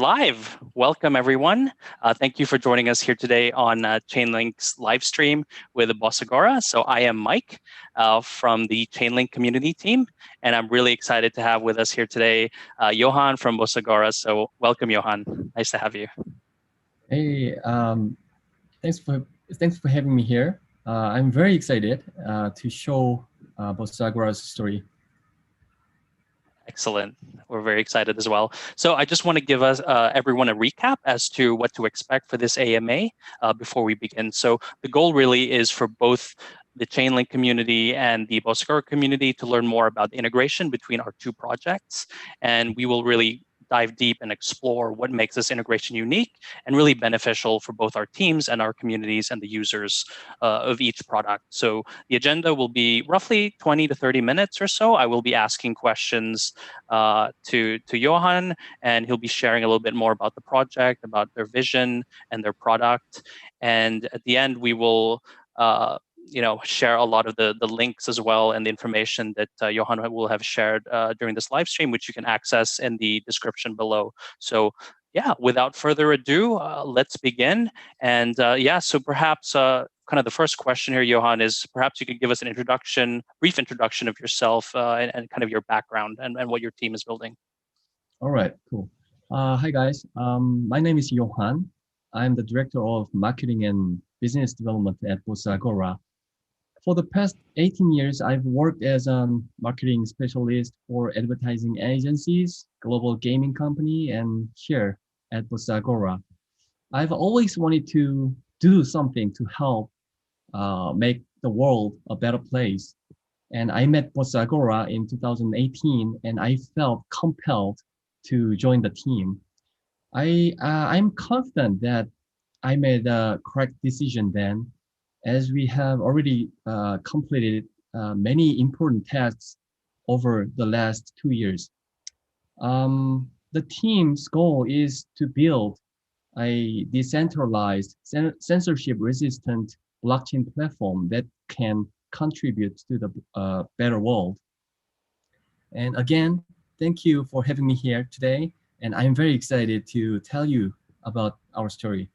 Live. Welcome, everyone. Thank you for joining us here today on Chainlink's live stream with Bosagora. So I am Mike from the Chainlink community team, and I'm really excited to have with us here today Yohan from Bosagora. So welcome, Yohan. Nice to have you. Hey, thanks for having me here. I'm very excited to show Bosagora's story. Excellent. We're very excited as well. So I just want to give us everyone a recap as to what to expect for this AMA before we begin. So the goal really is for both the Chainlink community and the Bosagora community to learn more about the integration between our two projects. And we will really dive deep and explore what makes this integration unique and really beneficial for both our teams and our communities and the users of each product. So the agenda will be roughly 20 to 30 minutes or so. I will be asking questions to Yohan, and he'll be sharing a little bit more about the project, about their vision and their product. And at the end, we will share a lot of the links as well and the information that Yohan will have shared during this live stream, which you can access in the description below. So yeah, without further ado, let's begin. And so perhaps kind of the first question here, Yohan, is perhaps you could give us an brief introduction of yourself and kind of your background and what your team is building. All right, cool. Hi guys, my name is Yohan. I'm the Director of Marketing and Business Development at Bosagora. For the past 18 years, I've worked as a marketing specialist for advertising agencies, global gaming company, and here at Bosagora. I've always wanted to do something to help make the world a better place. And I met Bosagora in 2018, and I felt compelled to join the team. I'm confident that I made the correct decision then, as we have already completed many important tasks over the last 2 years. The team's goal is to build a decentralized, censorship-resistant blockchain platform that can contribute to the better world. And again, thank you for having me here today. And I'm very excited to tell you about our story.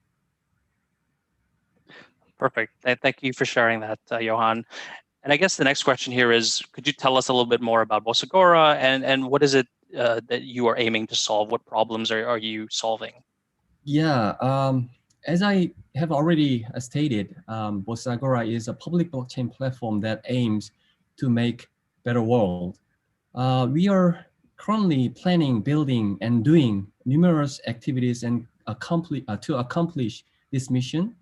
Perfect. Thank you for sharing that, Yohan. And I guess the next question here is, could you tell us a little bit more about Bosagora and what is it that you are aiming to solve? What problems are you solving? Yeah, as I have already stated, Bosagora is a public blockchain platform that aims to make better world. We are currently planning, building, and doing numerous activities and to accomplish this mission.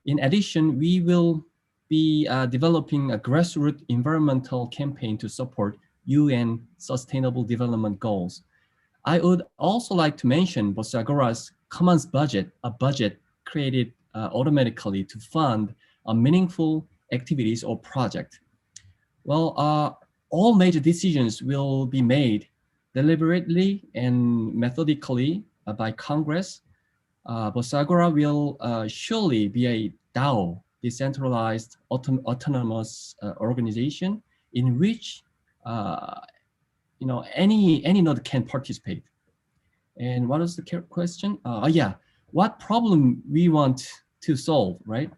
In addition, we will be developing a grassroots environmental campaign to support UN Sustainable Development Goals. I would also like to mention Bosagora's Commons budget, a budget created automatically to fund meaningful activities or project. Well, all major decisions will be made deliberately and methodically by Congress. Bosagora will surely be a DAO, decentralized autonomous organization in which any node can participate. And what is the question? Yeah, what problem we want to solve, right?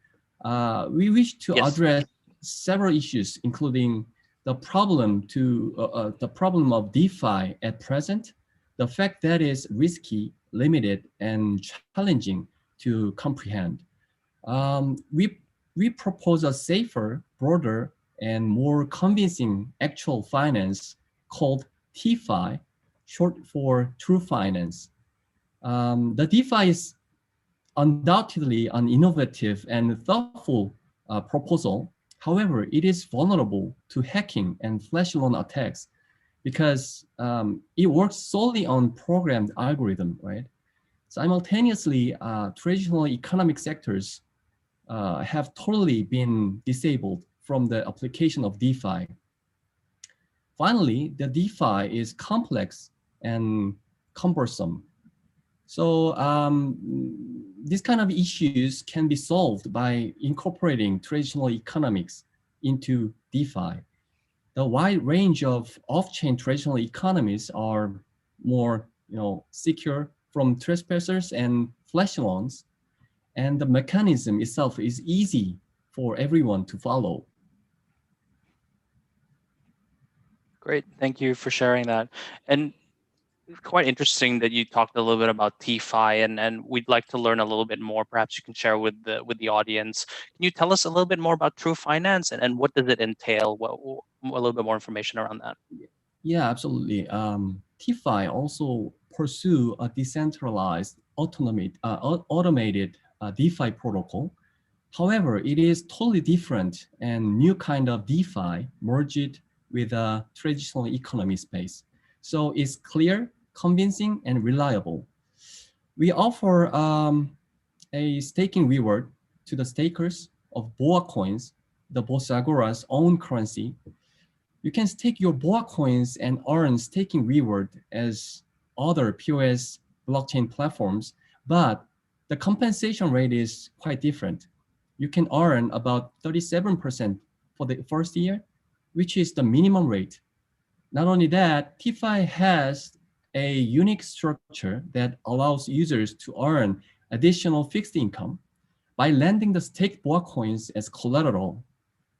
We wish to address several issues, including the problem of DeFi at present, the fact that is risky, limited, and challenging to comprehend. We propose a safer, broader, and more convincing actual finance called TFI, short for True Finance. The DeFi is undoubtedly an innovative and thoughtful proposal. However, it is vulnerable to hacking and flash loan attacks because it works solely on programmed algorithm, right? Simultaneously, traditional economic sectors have totally been disabled from the application of DeFi. Finally, the DeFi is complex and cumbersome. So these kind of issues can be solved by incorporating traditional economics into DeFi. The wide range of off-chain traditional economies are more secure, from trespassers and flash loans, and the mechanism itself is easy for everyone to follow. Great, thank you for sharing that. And quite interesting that you talked a little bit about DeFi, and we'd like to learn a little bit more. Perhaps you can share with the audience. Can you tell us a little bit more about True Finance and what does it entail? A little bit more information around that. Yeah, absolutely. DeFi also pursue a decentralized, automated DeFi protocol. However, it is totally different and new kind of DeFi merged with a traditional economy space. So it's clear, convincing, and reliable. We offer a staking reward to the stakers of BOA coins, the Bosagora's own currency. You can stake your BOA coins and earn staking reward as other POS blockchain platforms, but the compensation rate is quite different. You can earn about 37% for the first year, which is the minimum rate. Not only that, DeFi has a unique structure that allows users to earn additional fixed income. By lending the staked BOA coins as collateral,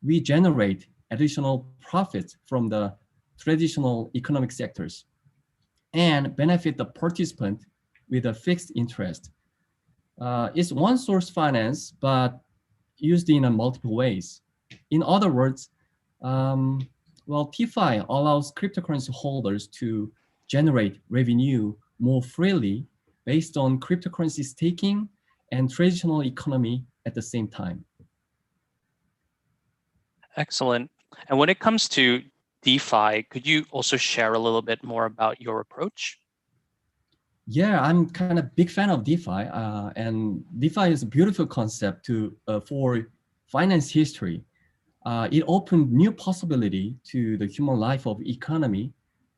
we generate additional profits from the traditional economic sectors and benefit the participant with a fixed interest. It's one source finance, but used in multiple ways. In other words, well, DeFi allows cryptocurrency holders to generate revenue more freely based on cryptocurrency staking and traditional economy at the same time. Excellent. And when it comes to DeFi, could you also share a little bit more about your approach? Yeah, I'm kind of big fan of DeFi, and DeFi is a beautiful concept for finance history. It opened new possibility to the human life of economy.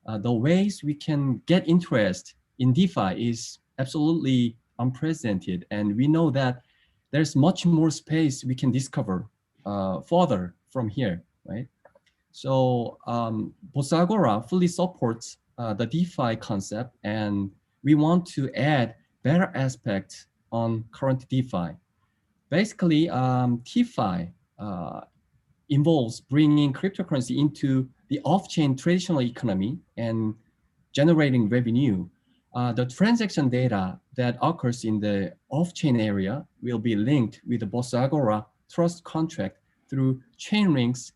The ways we can get interest in DeFi is absolutely unprecedented, and we know that there's much more space we can discover further from here, right? So Bosagora fully supports the DeFi concept, and we want to add better aspects on current DeFi. Basically, DeFi involves bringing cryptocurrency into the off-chain traditional economy and generating revenue. The transaction data that occurs in the off-chain area will be linked with the Bosagora trust contract through Chainlink's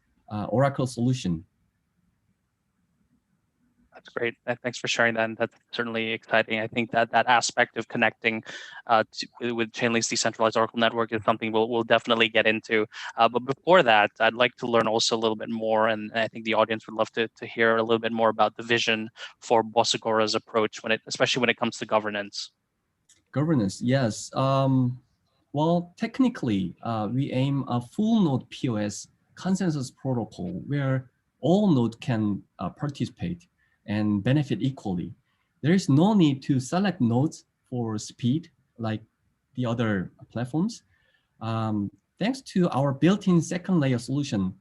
Oracle solution. That's great. Thanks for sharing that. And that's certainly exciting. I think that that aspect of connecting with Chainlink's decentralized Oracle network is something we'll definitely get into. But before that, I'd like to learn also a little bit more, and I think the audience would love to hear a little bit more about the vision for Bosagora's approach especially when it comes to governance. Governance, yes. Well, technically, we aim a full node POS consensus protocol where all nodes can participate and benefit equally. There is no need to select nodes for speed like the other platforms. Thanks to our built-in second layer solution,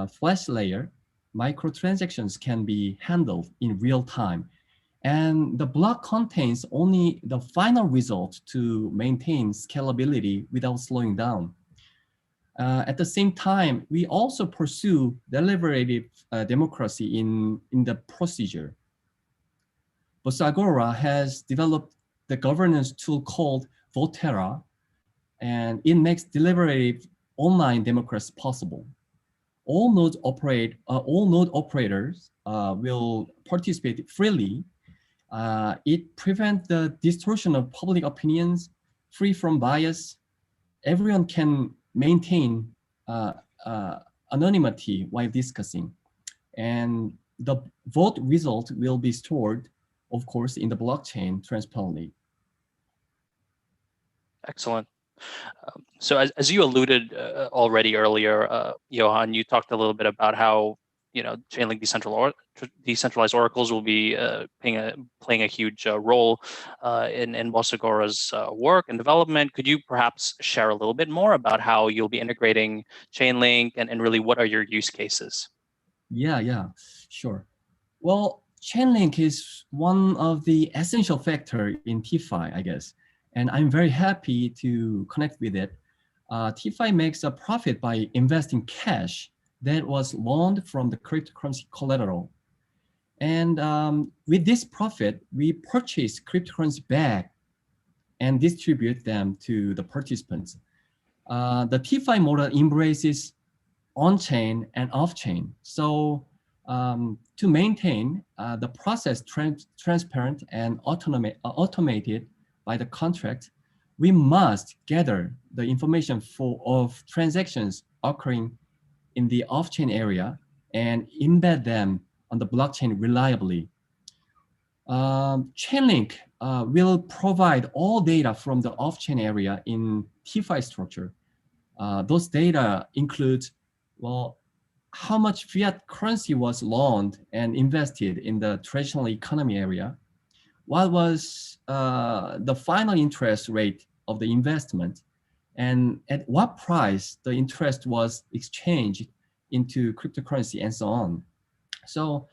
Flash layer, microtransactions can be handled in real time. And the block contains only the final result to maintain scalability without slowing down. At the same time, we also pursue deliberative democracy in the procedure. Bosagora has developed the governance tool called Votera, and it makes deliberative online democracy possible. All node operators will participate freely. It prevents the distortion of public opinions, free from bias. Everyone can maintain anonymity while discussing. And the vote result will be stored, of course, in the blockchain transparently. Excellent. So as you alluded already earlier, Yohan, you talked a little bit about how Chainlink decentralized oracles will be playing a huge role in Bosagora's work and development. Could you perhaps share a little bit more about how you'll be integrating Chainlink and really what are your use cases? Yeah, sure. Well, Chainlink is one of the essential factor in DeFi, I guess, and I'm very happy to connect with it. DeFi makes a profit by investing cash that was loaned from the cryptocurrency collateral. And with this profit, we purchase cryptocurrency back and distribute them to the participants. The DeFi model embraces on-chain and off-chain. So to maintain the process transparent and automated by the contract, we must gather the information of transactions occurring in the off-chain area and embed them on the blockchain reliably. Chainlink will provide all data from the off-chain area in DeFi structure. Those data include, well, how much fiat currency was loaned and invested in the traditional economy area, what was the final interest rate of the investment, and at what price the interest was exchanged into cryptocurrency and so on. So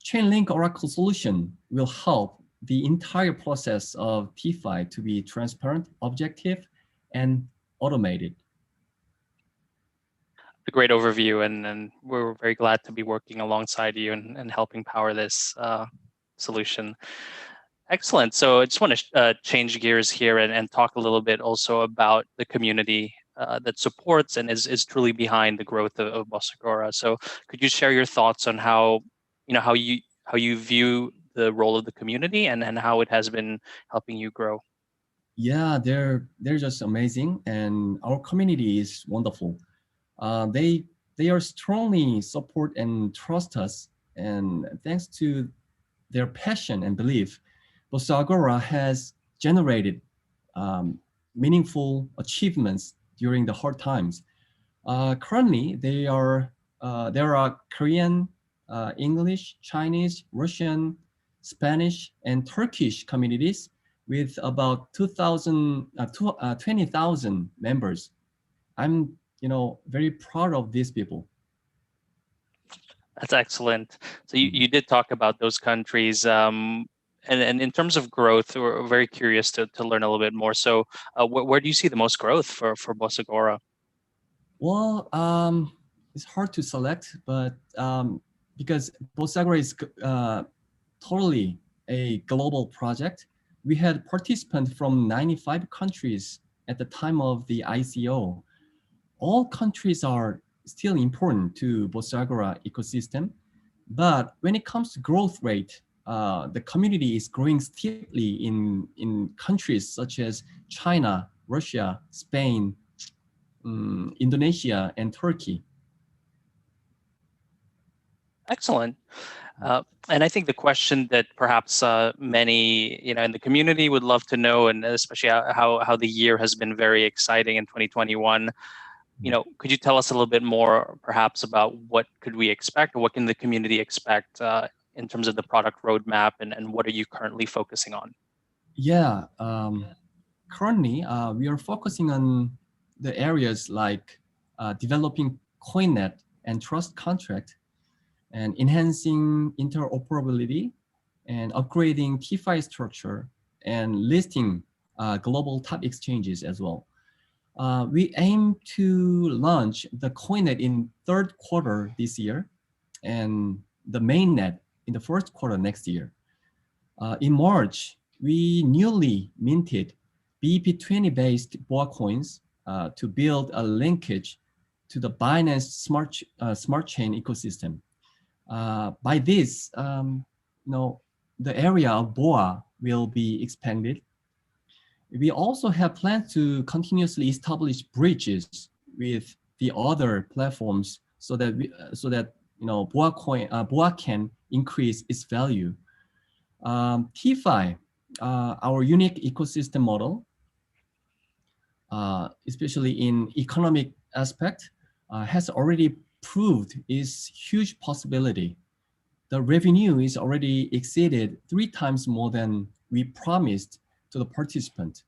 Chainlink Oracle solution will help the entire process of DeFi to be transparent, objective, and automated. A great overview, and we're very glad to be working alongside you and helping power this solution. Excellent. So I just want to change gears here and talk a little bit also about the community that supports and is truly behind the growth of Bosagora. So could you share your thoughts on how you view the role of the community and how it has been helping you grow? Yeah, they're just amazing, and our community is wonderful. They are strongly support and trust us, and thanks to their passion and belief, Bosagora has generated meaningful achievements during the hard times. Currently, there are Korean, English, Chinese, Russian, Spanish, and Turkish communities with about 20,000 members. I'm very proud of these people. That's excellent. So you did talk about those countries. And in terms of growth, we're very curious to learn a little bit more. So where do you see the most growth for Bosagora? Well, it's hard to select, but because Bosagora is totally a global project, we had participants from 95 countries at the time of the ICO. All countries are still important to Bosagora ecosystem, but when it comes to growth rate, the community is growing steeply in countries such as China, Russia, Spain, Indonesia, and Turkey. Excellent. And I think the question that perhaps many in the community would love to know, and especially how the year has been very exciting in 2021. Could you tell us a little bit more perhaps about what could we expect, or what can the community expect in terms of the product roadmap, and what are you currently focusing on? Yeah, currently we are focusing on the areas like developing CoinNet and trust contract, and enhancing interoperability, and upgrading DeFi structure, and listing global top exchanges as well. We aim to launch the CoinNet in third quarter this year, and the mainnet in the first quarter next year. In March, we newly minted BEP20 based BOA coins to build a linkage to the Binance smart chain ecosystem. By this, the area of BOA will be expanded. We also have plans to continuously establish bridges with the other platforms so that BOA can increase its value. DeFi, our unique ecosystem model, especially in economic aspect, has already proved its huge possibility. The revenue is already exceeded 3 times more than we promised to the participant.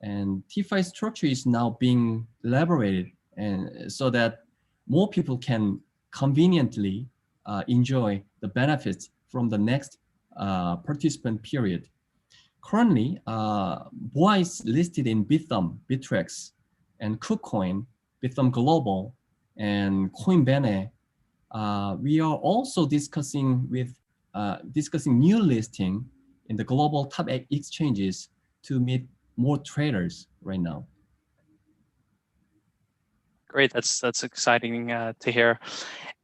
And DeFi structure is now being elaborated, and so that more people can conveniently enjoy the benefits from the next participant period. Currently, BOA is listed in Bithumb, Bittrex, and KuCoin, Bithumb Global, and Coinbase. We are also discussing new listing in the global top exchanges to meet more traders right now. Great, that's exciting to hear.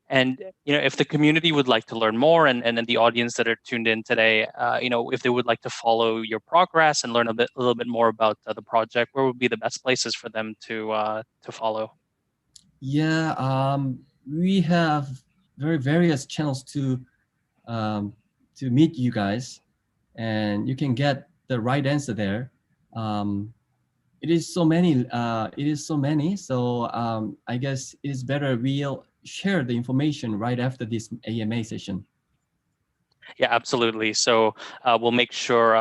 And if the community would like to learn more, and then the audience that are tuned in today, if they would like to follow your progress and learn a little bit more about the project, where would be the best places for them to follow? Yeah, we have various channels to meet you guys, and you can get the right answer there. It is so many. So I guess it is better we'll share the information right after this AMA session. Yeah, absolutely. So we'll make sure,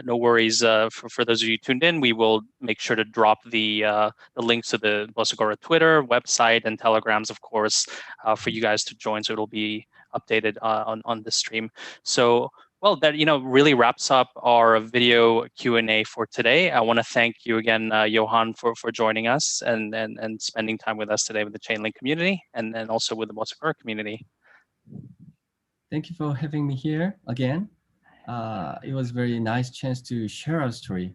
no worries for those of you tuned in, we will make sure to drop the links to the Bosagora Twitter, website, and Telegrams, of course, for you guys to join. So it'll be updated on the stream. So, well, that really wraps up our video Q&A for today. I want to thank you again, Yohan, for joining us and spending time with us today with the Chainlink community and also with the Bosagora community. Thank you for having me here again. It was a very nice chance to share our story.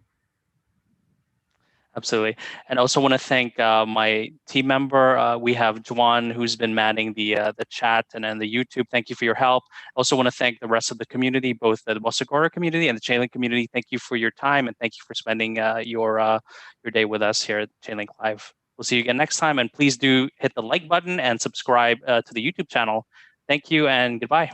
Absolutely. And I also want to thank my team member. We have Juan, who's been manning the chat and then the YouTube. Thank you for your help. I also want to thank the rest of the community, both the Bosagora community and the Chainlink community. Thank you for your time and thank you for spending your day with us here at Chainlink Live. We'll see you again next time. And please do hit the like button and subscribe to the YouTube channel. Thank you and goodbye.